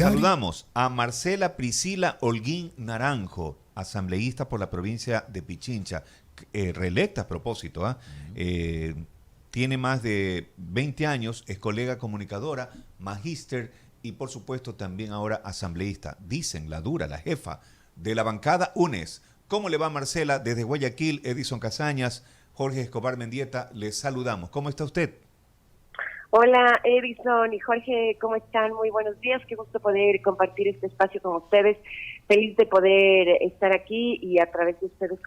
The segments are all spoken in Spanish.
Saludamos a Marcela Priscila Holguín Naranjo, asambleísta por la provincia de Pichincha, reelecta a propósito. Tiene más de 20 años, es colega comunicadora, magíster y por supuesto también ahora asambleísta. Dicen la dura, la jefa de la bancada UNES. ¿Cómo le va, Marcela? Desde Guayaquil, Edison Casañas, Jorge Escobar Mendieta, les saludamos. ¿Cómo está usted? Hola Edison y Jorge, ¿cómo están? Muy buenos días, qué gusto poder compartir este espacio con ustedes. Feliz de poder estar aquí y a través de ustedes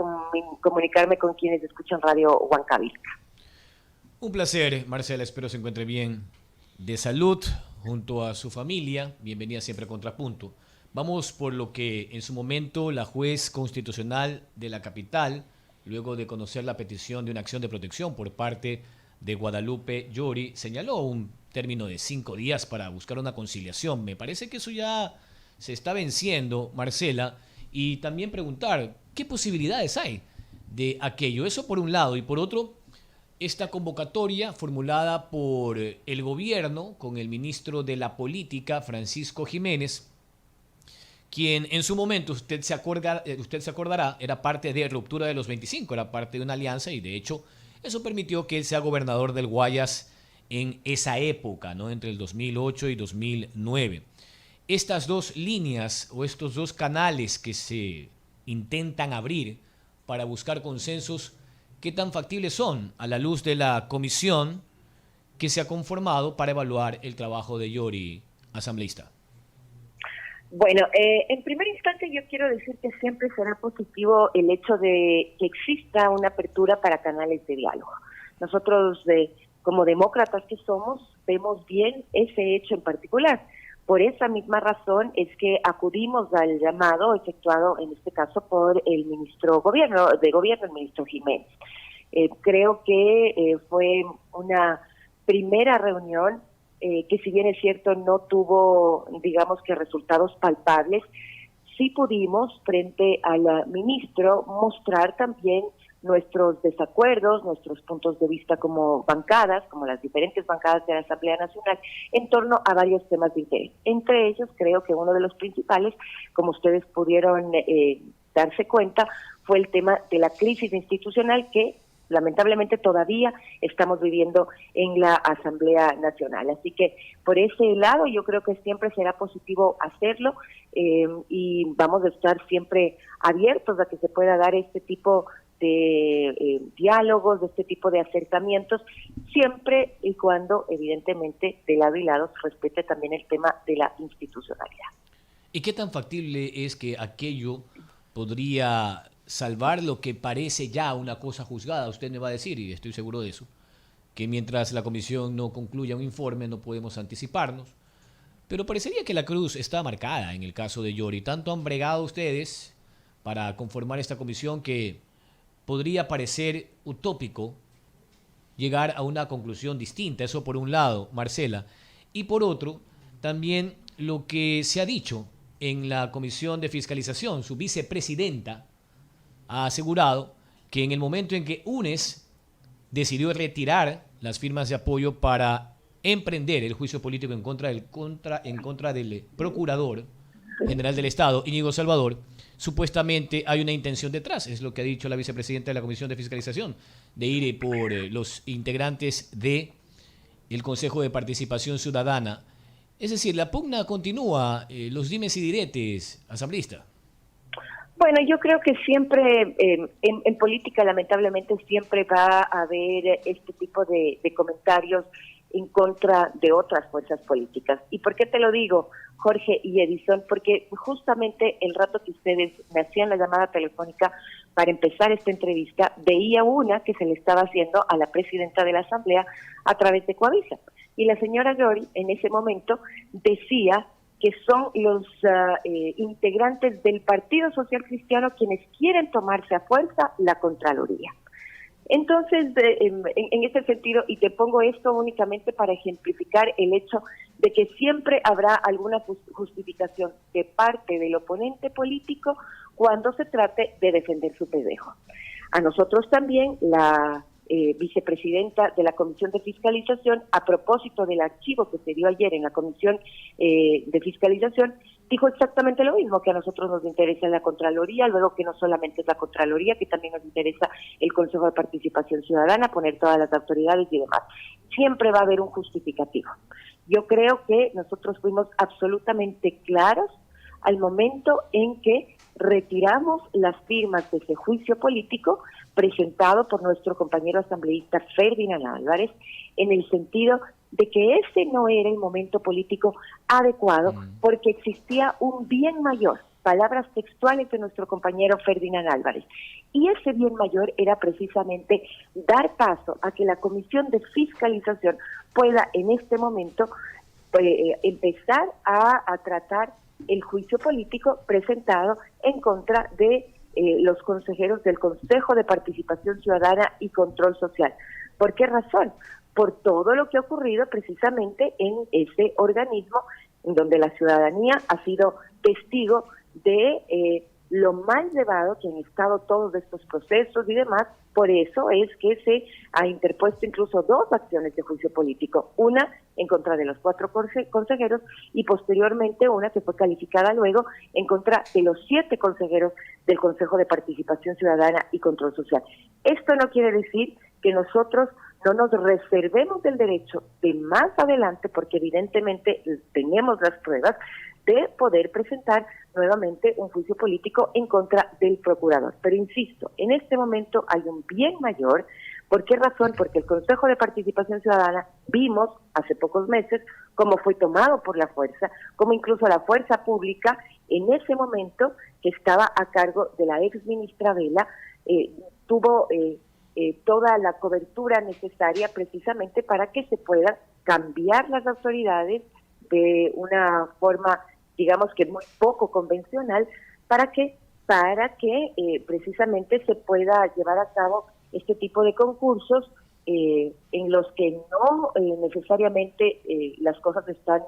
comunicarme con quienes escuchan Radio Huancavilca. Un placer, Marcela, espero se encuentre bien de salud junto a su familia. Bienvenida siempre a Contrapunto. Vamos por lo que en su momento la juez constitucional de la capital, luego de conocer la petición de una acción de protección por parte de Guadalupe Llori, señaló un término de 5 días para buscar una conciliación. Me parece que eso ya se está venciendo, Marcela, y también preguntar qué posibilidades hay de aquello. Eso por un lado, y por otro, esta convocatoria formulada por el gobierno con el ministro de la Política, Francisco Jiménez, quien en su momento, usted se acordará, era parte de Ruptura de los 25, era parte de una alianza y de hecho eso permitió que él sea gobernador del Guayas en esa época, ¿no? Entre el 2008 y 2009. Estas dos líneas o estos dos canales que se intentan abrir para buscar consensos, ¿qué tan factibles son a la luz de la comisión que se ha conformado para evaluar el trabajo de Llori, asambleísta? Bueno, en primera instancia yo quiero decir que siempre será positivo el hecho de que exista una apertura para canales de diálogo. Nosotros, como demócratas que somos, vemos bien ese hecho en particular. Por esa misma razón es que acudimos al llamado efectuado, en este caso, por el ministro de Gobierno, el ministro Jiménez. Creo que fue una primera reunión que si bien es cierto no tuvo, digamos que resultados palpables, sí pudimos frente al ministro mostrar también nuestros desacuerdos, nuestros puntos de vista como bancadas, como las diferentes bancadas de la Asamblea Nacional, en torno a varios temas de interés. Entre ellos, creo que uno de los principales, como ustedes pudieron darse cuenta, fue el tema de la crisis institucional que lamentablemente todavía estamos viviendo en la Asamblea Nacional. Así que por ese lado yo creo que siempre será positivo hacerlo y vamos a estar siempre abiertos a que se pueda dar este tipo de diálogos, de este tipo de acercamientos, siempre y cuando evidentemente de lado y lado se respete también el tema de la institucionalidad. ¿Y qué tan factible es que aquello podría salvar lo que parece ya una cosa juzgada? Usted me va a decir, y estoy seguro de eso, que mientras la comisión no concluya un informe no podemos anticiparnos, pero parecería que la cruz está marcada en el caso de Llori. Tanto han bregado ustedes para conformar esta comisión que podría parecer utópico llegar a una conclusión distinta. Eso por un lado, Marcela, y por otro, también lo que se ha dicho en la comisión de fiscalización. Su vicepresidenta ha asegurado que en el momento en que UNES decidió retirar las firmas de apoyo para emprender el juicio político en contra del Procurador General del Estado, Íñigo Salvador, supuestamente hay una intención detrás, es lo que ha dicho la vicepresidenta de la Comisión de Fiscalización, de ir por los integrantes de el Consejo de Participación Ciudadana. Es decir, la pugna continúa, los dimes y diretes, asambleísta. Bueno, yo creo que siempre, en política lamentablemente siempre va a haber este tipo de comentarios en contra de otras fuerzas políticas. ¿Y por qué te lo digo, Jorge y Edison? Porque justamente el rato que ustedes me hacían la llamada telefónica para empezar esta entrevista, veía una que se le estaba haciendo a la presidenta de la Asamblea a través de Coavisa. Y la señora Llori en ese momento decía que son los integrantes del Partido Social Cristiano quienes quieren tomarse a fuerza la Contraloría. Entonces, en ese sentido, y te pongo esto únicamente para ejemplificar el hecho de que siempre habrá alguna justificación de parte del oponente político cuando se trate de defender su pellejo. A nosotros también la vicepresidenta de la Comisión de Fiscalización, a propósito del archivo que se dio ayer en la Comisión de Fiscalización, dijo exactamente lo mismo, que a nosotros nos interesa la Contraloría, luego que no solamente es la Contraloría, que también nos interesa el Consejo de Participación Ciudadana, poner todas las autoridades y demás. Siempre va a haber un justificativo. Yo creo que nosotros fuimos absolutamente claros al momento en que retiramos las firmas de ese juicio político presentado por nuestro compañero asambleísta Ferdinand Álvarez, en el sentido de que ese no era el momento político adecuado porque existía un bien mayor, palabras textuales de nuestro compañero Ferdinand Álvarez. Y ese bien mayor era precisamente dar paso a que la Comisión de Fiscalización pueda en este momento empezar a tratar el juicio político presentado en contra de los consejeros del Consejo de Participación Ciudadana y Control Social. ¿Por qué razón? Por todo lo que ha ocurrido precisamente en ese organismo, en donde la ciudadanía ha sido testigo de lo mal llevado que han estado todos estos procesos y demás. Por eso es que se ha interpuesto incluso 2 acciones de juicio político, una en contra de los 4 consejeros y posteriormente una que fue calificada luego en contra de los 7 consejeros del Consejo de Participación Ciudadana y Control Social. Esto no quiere decir que nosotros no nos reservemos del derecho de más adelante, porque evidentemente tenemos las pruebas, de poder presentar nuevamente un juicio político en contra del procurador. Pero insisto, en este momento hay un bien mayor. ¿Por qué razón? Porque el Consejo de Participación Ciudadana vimos hace pocos meses cómo fue tomado por la fuerza, cómo incluso la fuerza pública en ese momento que estaba a cargo de la ex ministra Vela tuvo toda la cobertura necesaria precisamente para que se puedan cambiar las autoridades de una forma, digamos que muy poco convencional, para que precisamente se pueda llevar a cabo este tipo de concursos en los que no necesariamente las cosas están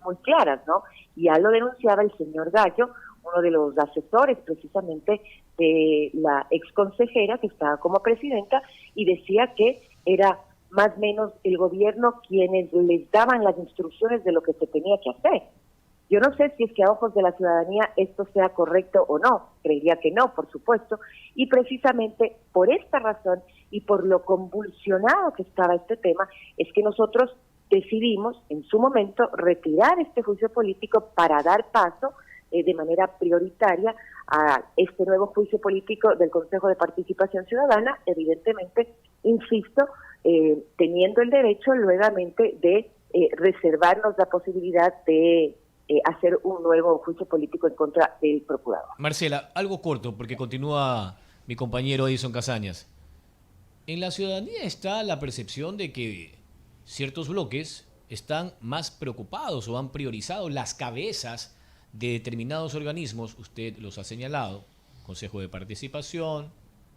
muy claras, ¿no? Ya lo denunciaba el señor Gallo, uno de los asesores precisamente de la exconsejera que estaba como presidenta, y decía que era más o menos el gobierno quienes les daban las instrucciones de lo que se tenía que hacer. Yo no sé si es que a ojos de la ciudadanía esto sea correcto o no, creería que no, por supuesto, y precisamente por esta razón y por lo convulsionado que estaba este tema, es que nosotros decidimos en su momento retirar este juicio político para dar paso de manera prioritaria a este nuevo juicio político del Consejo de Participación Ciudadana, evidentemente, insisto, teniendo el derecho nuevamente de reservarnos la posibilidad de hacer un nuevo juicio político en contra del procurador. Marcela, algo corto, porque continúa mi compañero Edison Casañas. En la ciudadanía está la percepción de que ciertos bloques están más preocupados o han priorizado las cabezas de determinados organismos, usted los ha señalado, Consejo de Participación,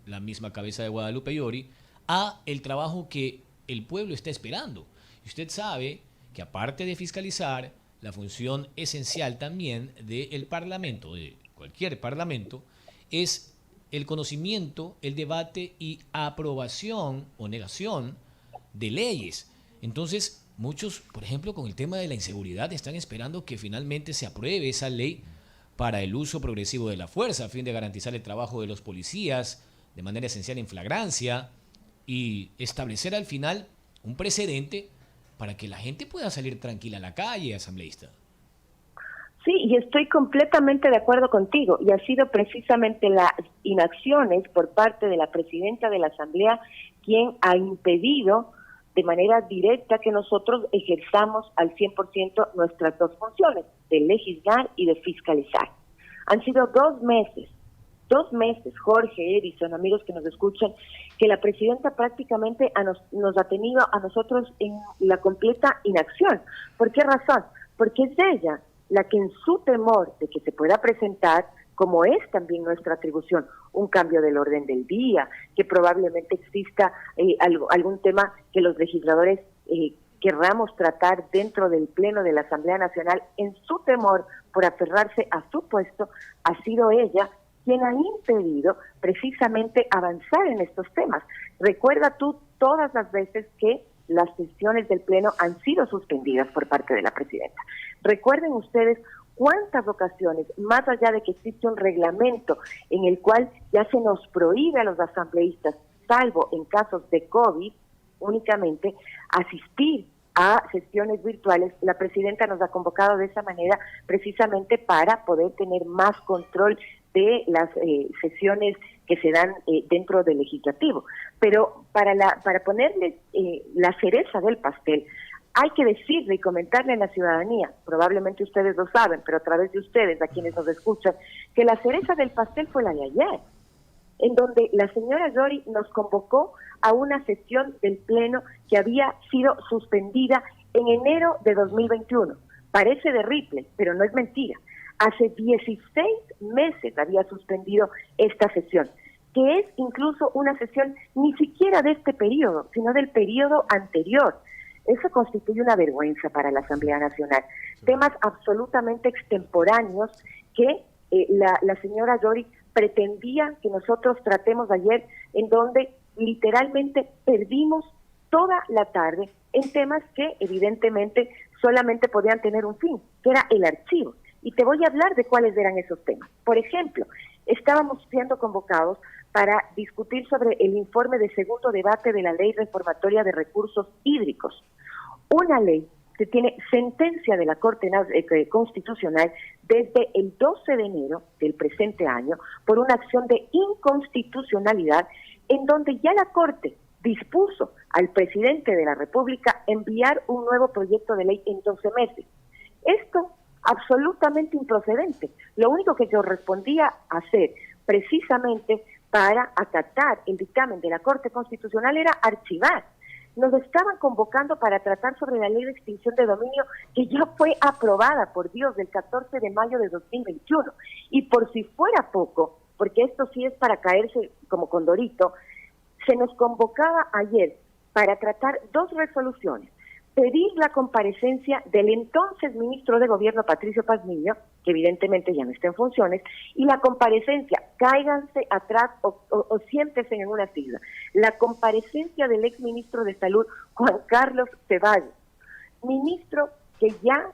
la misma cabeza de Guadalupe Llori, a el trabajo que el pueblo está esperando. Y usted sabe que aparte de fiscalizar, la función esencial también del Parlamento, de cualquier Parlamento, es el conocimiento, el debate y aprobación o negación de leyes. Entonces, muchos, por ejemplo, con el tema de la inseguridad, están esperando que finalmente se apruebe esa ley para el uso progresivo de la fuerza, a fin de garantizar el trabajo de los policías de manera esencial en flagrancia y establecer al final un precedente para que la gente pueda salir tranquila a la calle, asambleísta. Sí, y estoy completamente de acuerdo contigo, y ha sido precisamente las inacciones por parte de la presidenta de la Asamblea quien ha impedido de manera directa que nosotros ejerzamos al 100% nuestras 2 funciones, de legislar y de fiscalizar. Han sido 2 meses, Jorge, Edison, amigos que nos escuchan, que la presidenta prácticamente nos ha tenido a nosotros en la completa inacción. ¿Por qué razón? Porque es ella la que en su temor de que se pueda presentar, como es también nuestra atribución, un cambio del orden del día, que probablemente exista algún tema que los legisladores querramos tratar dentro del Pleno de la Asamblea Nacional, en su temor por aferrarse a su puesto, ha sido ella quien ha impedido precisamente avanzar en estos temas. Recuerda tú todas las veces que las sesiones del Pleno han sido suspendidas por parte de la presidenta. Recuerden ustedes cuántas ocasiones, más allá de que existe un reglamento en el cual ya se nos prohíbe a los asambleístas, salvo en casos de COVID, únicamente asistir a sesiones virtuales, la presidenta nos ha convocado de esa manera precisamente para poder tener más control de las sesiones que se dan dentro del legislativo. Pero para ponerle la cereza del pastel, hay que decirle y comentarle a la ciudadanía, probablemente ustedes lo saben, pero a través de ustedes, a quienes nos escuchan, que la cereza del pastel fue la de ayer, en donde la señora Yori nos convocó a una sesión del Pleno que había sido suspendida en enero de 2021. Parece de Ripley, pero no es mentira. Hace 16 meses había suspendido esta sesión, que es incluso una sesión ni siquiera de este periodo, sino del periodo anterior. Eso constituye una vergüenza para la Asamblea Nacional. Temas absolutamente extemporáneos que la señora Yori pretendía que nosotros tratemos ayer, en donde literalmente perdimos toda la tarde en temas que evidentemente solamente podían tener un fin, que era el archivo. Y te voy a hablar de cuáles eran esos temas. Por ejemplo, estábamos siendo convocados para discutir sobre el informe de segundo debate de la Ley Reformatoria de Recursos Hídricos. Una ley que tiene sentencia de la Corte Constitucional desde el 12 de enero del presente año por una acción de inconstitucionalidad en donde ya la Corte dispuso al presidente de la República enviar un nuevo proyecto de ley en 12 meses. Esto absolutamente improcedente. Lo único que correspondía hacer precisamente para acatar el dictamen de la Corte Constitucional era archivar. Nos estaban convocando para tratar sobre la ley de extinción de dominio que ya fue aprobada, por Dios, del 14 de mayo de 2021. Y por si fuera poco, porque esto sí es para caerse como condorito, se nos convocaba ayer para tratar dos resoluciones. Pedir la comparecencia del entonces ministro de Gobierno, Patricio Pazmiño, que evidentemente ya no está en funciones, y la comparecencia, cáiganse atrás o siéntense en una silla, la comparecencia del exministro de Salud, Juan Carlos Ceballos, ministro que ya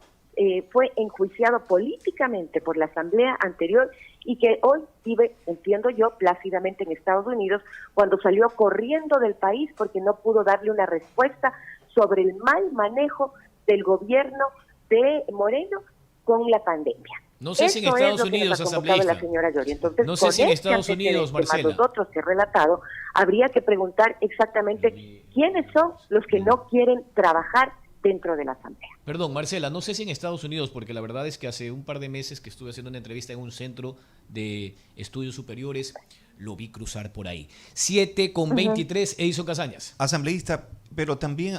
fue enjuiciado políticamente por la asamblea anterior y que hoy vive, entiendo yo, plácidamente en Estados Unidos, cuando salió corriendo del país porque no pudo darle una respuesta sobre el mal manejo del gobierno de Moreno con la pandemia. No sé si en Estados Unidos, asambleísta. La señora Yori. Entonces, no sé si en Estados Unidos, Marcela. Los otros que he relatado, habría que preguntar exactamente quiénes son los que no quieren trabajar dentro de la asamblea. Perdón, Marcela, no sé si en Estados Unidos, porque la verdad es que hace un par de meses que estuve haciendo una entrevista en un centro de estudios superiores, lo vi cruzar por ahí. 7:23, Edison Casañas. Asambleísta, pero también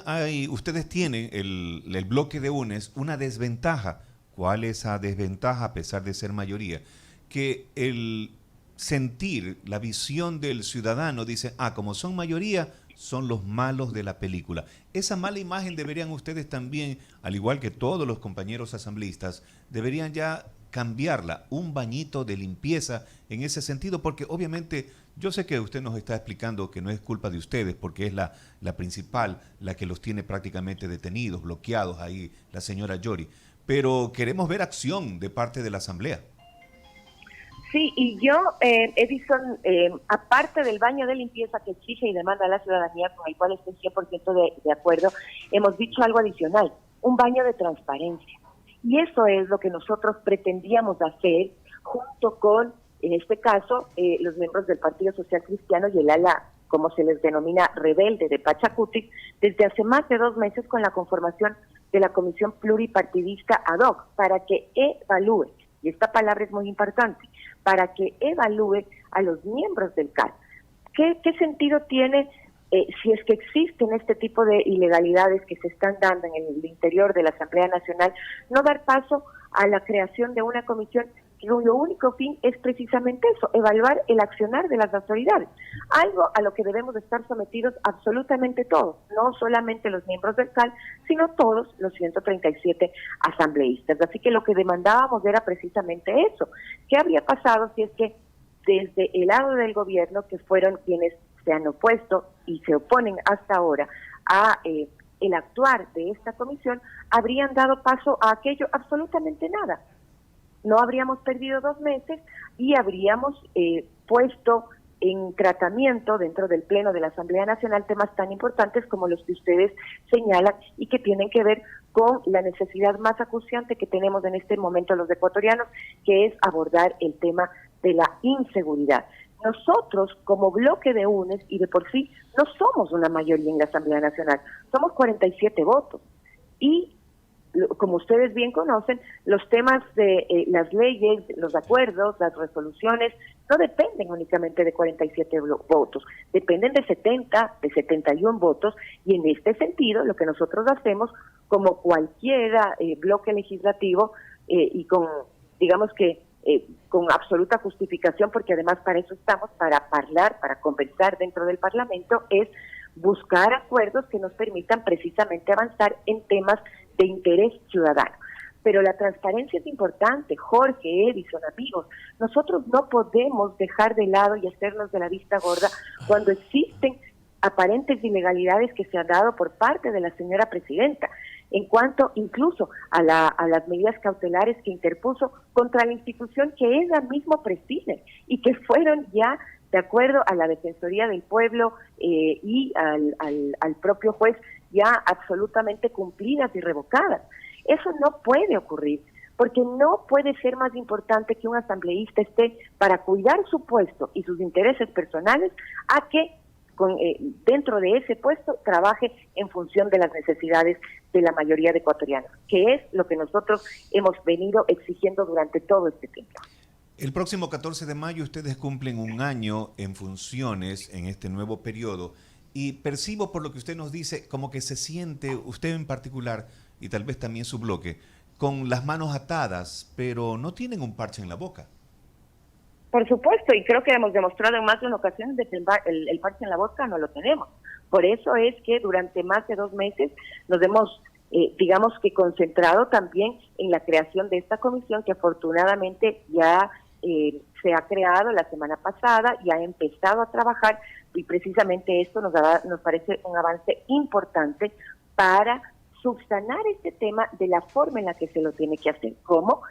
ustedes tienen el bloque de UNES una desventaja. ¿Cuál es esa desventaja a pesar de ser mayoría? Que el sentir, la visión del ciudadano dice, como son mayoría, son los malos de la película. Esa mala imagen deberían ustedes también, al igual que todos los compañeros asambleístas, deberían ya cambiarla, un bañito de limpieza en ese sentido, porque obviamente yo sé que usted nos está explicando que no es culpa de ustedes, porque es la principal, la que los tiene prácticamente detenidos, bloqueados ahí, la señora Yori, pero queremos ver acción de parte de la asamblea. Sí, y yo, Edison, aparte del baño de limpieza que exige y demanda a la ciudadanía, con el cual estoy 100% de acuerdo, hemos dicho algo adicional, un baño de transparencia. Y eso es lo que nosotros pretendíamos hacer junto con, en este caso, los miembros del Partido Social Cristiano y el ala, como se les denomina, rebelde de Pachacutic, desde hace más de 2 meses con la conformación de la Comisión Pluripartidista ad hoc, para que evalúe, y esta palabra es muy importante, para que evalúe a los miembros del CAL. ¿Qué sentido tiene si es que existen este tipo de ilegalidades que se están dando en el interior de la Asamblea Nacional, no dar paso a la creación de una comisión cuyo único fin es precisamente eso, evaluar el accionar de las autoridades, algo a lo que debemos estar sometidos absolutamente todos, no solamente los miembros del CAL, sino todos los 137 asambleístas. Así que lo que demandábamos era precisamente eso. ¿Qué habría pasado si es que desde el lado del gobierno, que fueron quienes se han opuesto y se oponen hasta ahora a el actuar de esta comisión, habrían dado paso a aquello absolutamente nada. No habríamos perdido 2 meses y habríamos puesto en tratamiento dentro del Pleno de la Asamblea Nacional temas tan importantes como los que ustedes señalan y que tienen que ver con la necesidad más acuciante que tenemos en este momento los ecuatorianos, que es abordar el tema de la inseguridad. Nosotros, como bloque de UNES, y de por sí, no somos una mayoría en la Asamblea Nacional, somos 47 votos. Y como ustedes bien conocen, los temas de las leyes, los acuerdos, las resoluciones, no dependen únicamente de 47 votos, dependen de 70, de 71 votos, y en este sentido lo que nosotros hacemos, como cualquier bloque legislativo, y con, digamos que, con absoluta justificación, porque además para eso estamos, para hablar, para conversar dentro del Parlamento, es buscar acuerdos que nos permitan precisamente avanzar en temas de interés ciudadano. Pero la transparencia es importante, Jorge, Edison, amigos. Nosotros no podemos dejar de lado y hacernos de la vista gorda cuando existen aparentes ilegalidades que se han dado por parte de la señora presidenta, en cuanto incluso a las medidas cautelares que interpuso contra la institución que ella misma preside y que fueron ya, de acuerdo a la Defensoría del Pueblo y al propio juez, ya absolutamente cumplidas y revocadas. Eso no puede ocurrir, porque no puede ser más importante que un asambleísta esté para cuidar su puesto y sus intereses personales a que dentro de ese puesto trabaje en función de las necesidades de la mayoría de ecuatorianos, que es lo que nosotros hemos venido exigiendo durante todo este tiempo. El próximo 14 de mayo ustedes cumplen 1 año en funciones en este nuevo periodo y percibo por lo que usted nos dice como que se siente, usted en particular y tal vez también su bloque, con las manos atadas, pero no tienen un parche en la boca. Por supuesto, y creo que hemos demostrado en más de una ocasión de que el parche en la boca no lo tenemos. Por eso es que durante más de 2 meses nos hemos, digamos que concentrado también en la creación de esta comisión que afortunadamente ya se ha creado la semana pasada y ha empezado a trabajar, y precisamente esto nos parece un avance importante para subsanar este tema de la forma en la que se lo tiene que hacer, como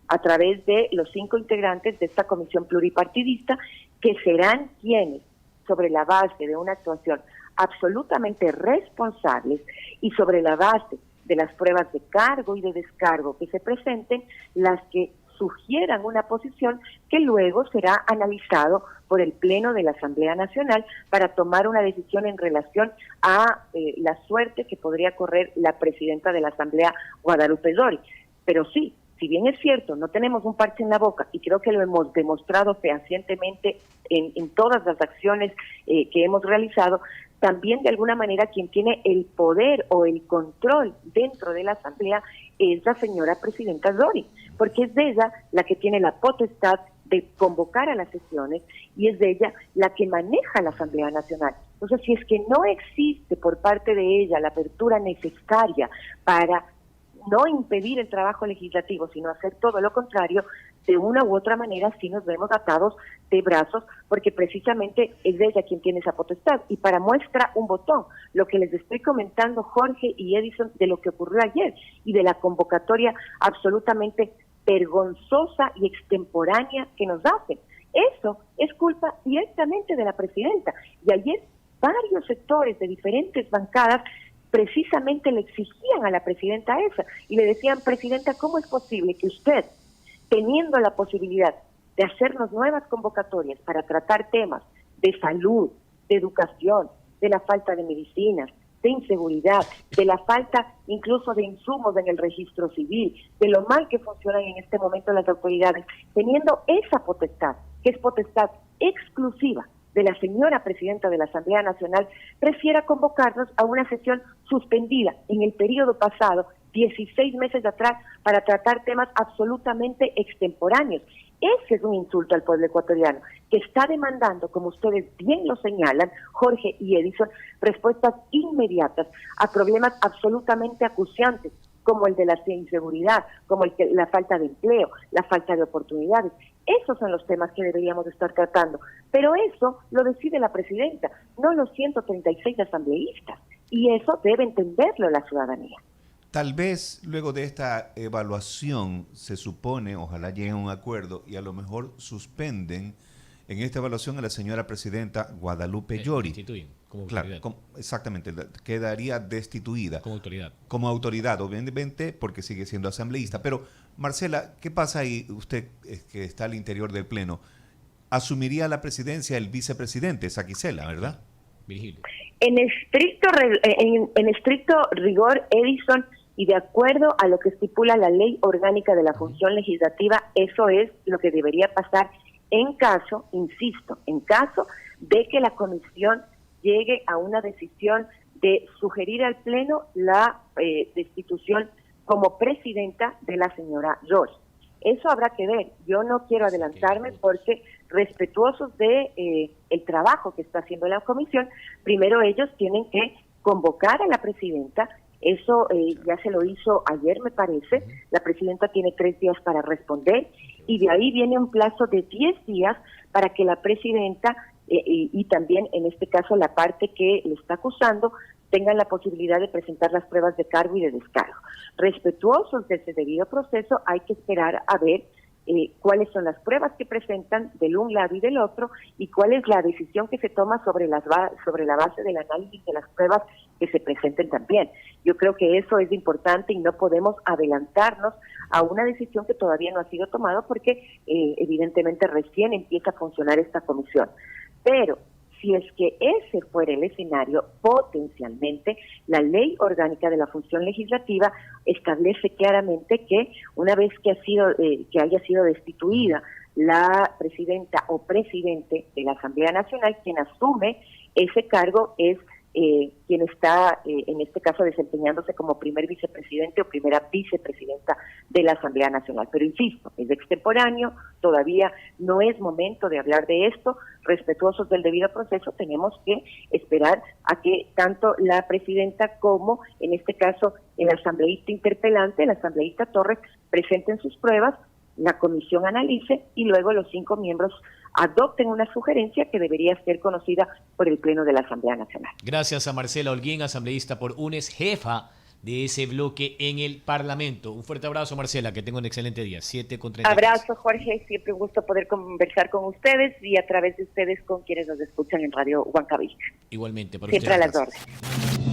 a través de los 5 integrantes de esta comisión pluripartidista, que serán quienes, sobre la base de una actuación absolutamente responsables y sobre la base de las pruebas de cargo y de descargo que se presenten, las que sugieran una posición que luego será analizado por el Pleno de la Asamblea Nacional para tomar una decisión en relación a la suerte que podría correr la presidenta de la Asamblea, Guadalupe Dori. Pero sí, si bien es cierto, no tenemos un parche en la boca, y creo que lo hemos demostrado fehacientemente en todas las acciones que hemos realizado, también de alguna manera quien tiene el poder o el control dentro de la Asamblea es la señora presidenta Dori, porque es de ella la que tiene la potestad de convocar a las sesiones y es de ella la que maneja la Asamblea Nacional. Entonces, si es que no existe por parte de ella la apertura necesaria para no impedir el trabajo legislativo, sino hacer todo lo contrario, de una u otra manera sí nos vemos atados de brazos, porque precisamente es ella quien tiene esa potestad. Y para muestra un botón, lo que les estoy comentando Jorge y Edison de lo que ocurrió ayer y de la convocatoria absolutamente vergonzosa y extemporánea que nos hacen. Eso es culpa directamente de la presidenta. Y ayer varios sectores de diferentes bancadas precisamente le exigían a la presidenta esa y le decían: presidenta, ¿cómo es posible que usted, teniendo la posibilidad de hacernos nuevas convocatorias para tratar temas de salud, de educación, de la falta de medicinas, de inseguridad, de la falta incluso de insumos en el registro civil, de lo mal que funcionan en este momento las autoridades, teniendo esa potestad, que es potestad exclusiva de la señora presidenta de la Asamblea Nacional, prefiera convocarnos a una sesión suspendida en el periodo pasado, 16 meses atrás, para tratar temas absolutamente extemporáneos? Ese es un insulto al pueblo ecuatoriano, que está demandando, como ustedes bien lo señalan, Jorge y Edison, respuestas inmediatas a problemas absolutamente acuciantes, como el de la inseguridad, como el de la falta de empleo, la falta de oportunidades. Esos son los temas que deberíamos estar tratando, Pero eso lo decide la presidenta, no los 136 asambleístas. Y eso debe entenderlo la ciudadanía. Tal vez luego de esta evaluación se supone, ojalá lleguen a un acuerdo y a lo mejor suspenden en esta evaluación a la señora presidenta Guadalupe Llori. Destituyen como Claro, autoridad. exactamente, quedaría destituida. Como autoridad. Como autoridad, obviamente, porque sigue siendo asambleísta. Pero, Marcela, ¿qué pasa ahí? Usted, que está al interior del Pleno, asumiría la presidencia el vicepresidente, Saquicela, ¿verdad? Virgilio. En estricto rigor, Edison, y de acuerdo a lo que estipula la Ley Orgánica de la Función Legislativa, eso es lo que debería pasar en caso, insisto, en caso de que la comisión llegue a una decisión de sugerir al Pleno la destitución como presidenta de la señora Llori. Eso habrá que ver. Yo no quiero adelantarme porque, respetuosos de el trabajo que está haciendo la comisión, primero ellos tienen que convocar a la presidenta. Eso ya se lo hizo ayer, me parece. La presidenta tiene 3 días para responder y de ahí viene un plazo de 10 días para que la presidenta y también en este caso la parte que le está acusando tengan la posibilidad de presentar las pruebas de cargo y de descargo. Respetuosos de ese debido proceso, hay que esperar a ver cuáles son las pruebas que presentan del un lado y del otro y cuál es la decisión que se toma sobre la base del análisis de las pruebas que se presenten también. Yo creo que eso es importante y no podemos adelantarnos a una decisión que todavía no ha sido tomada porque evidentemente recién empieza a funcionar esta comisión. Pero si es que ese fuera el escenario, potencialmente la Ley Orgánica de la Función Legislativa establece claramente que una vez que haya sido destituida la presidenta o presidente de la Asamblea Nacional, quien asume ese cargo es quien está en este caso desempeñándose como primer vicepresidente o primera vicepresidenta de la Asamblea Nacional. Pero insisto, es extemporáneo, todavía no es momento de hablar de esto. Respetuosos del debido proceso, tenemos que esperar a que tanto la presidenta como, en este caso, el asambleísta interpelante, el asambleísta Torres, presenten sus pruebas, la comisión analice y luego los 5 miembros adopten una sugerencia que debería ser conocida por el Pleno de la Asamblea Nacional. Gracias a Marcela Holguín, asambleísta por UNES, jefa de ese bloque en el Parlamento. Un fuerte abrazo, Marcela, que tenga un excelente día. 7:33. Abrazo, Jorge, siempre un gusto poder conversar con ustedes y a través de ustedes con quienes nos escuchan en Radio Huancabilca. Igualmente, para siempre ustedes. a las órdenes.